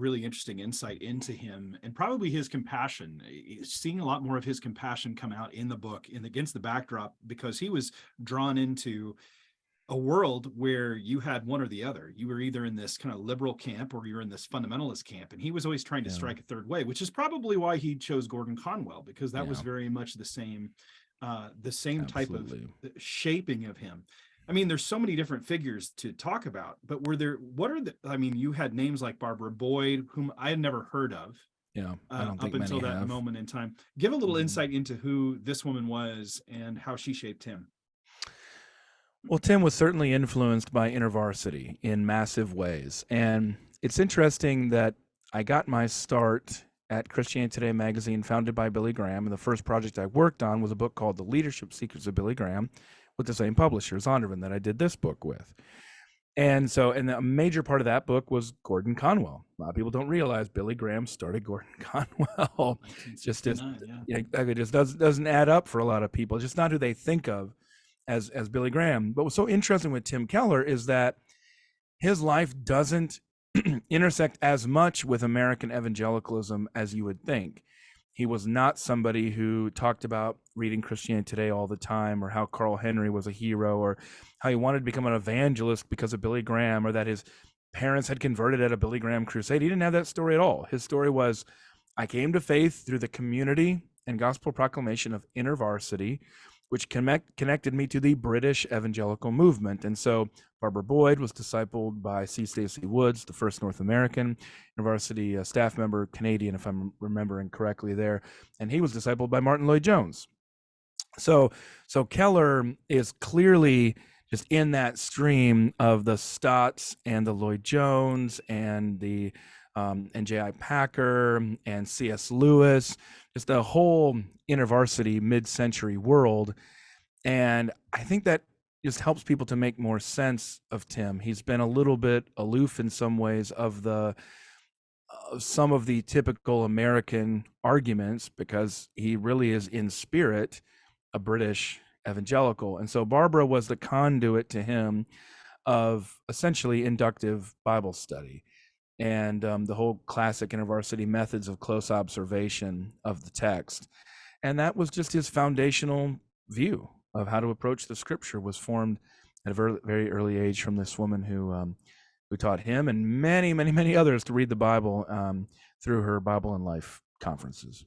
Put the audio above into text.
really interesting insight into him, and probably his compassion. Seeing a lot more of his compassion come out in the book, in against the backdrop, because he was drawn into a world where you had one or the other. You were either in this kind of liberal camp or you're in this fundamentalist camp. And he was always trying to Yeah. strike a third way, which is probably why he chose Gordon Conwell, because that was Yeah. very much the same type of Absolutely. shaping of him. I mean, there's so many different figures to talk about, but I mean, you had names like Barbara Boyd, whom I had never heard of Yeah. I don't up think many until that have. moment in time. Give a little Mhm. insight into who this woman was and how she shaped him. Well, Tim was certainly influenced by Intervarsity in massive ways. And it's interesting that I got my start at Christianity Today magazine, founded by Billy Graham. And the first project I worked on was a book called The Leadership Secrets of Billy Graham with the same publisher, Zondervan, that I did this book with. And a major part of that book was Gordon Conwell. A lot of people don't realize Billy Graham started Gordon Conwell. Just 1969, yeah. it just doesn't add up for a lot of people. It's just not who they think of as Billy Graham. But what's so interesting with Tim Keller is that his life doesn't intersect as much with American evangelicalism as you would think. He was not somebody who talked about reading Christianity Today all the time, or how Carl Henry was a hero, or how he wanted to become an evangelist because of Billy Graham, or that his parents had converted at a Billy Graham crusade. He didn't have that story at all. His story was, I came to faith through the community and gospel proclamation of Intervarsity, which connected me to the British evangelical movement. And so Barbara Boyd was discipled by C. Stacy Woods, the first North American Intervarsity staff member, Canadian, if I'm remembering correctly there. And he was discipled by Martin Lloyd-Jones. So Keller is clearly just in that stream of the Stotts and the Lloyd-Jones and the and J.I. Packer and C.S. Lewis, just the whole Intervarsity mid-century world. And I think that just helps people to make more sense of Tim. He's been a little bit aloof in some ways of some of the typical American arguments, because he really is in spirit a British evangelical. And so Barbara was the conduit to him of essentially inductive Bible study and the whole classic Intervarsity methods of close observation of the text. And that was just his foundational view of how to approach the scripture, was formed at a very, very early age from this woman who taught him and many, many, many others to read the Bible through her Bible and Life conferences.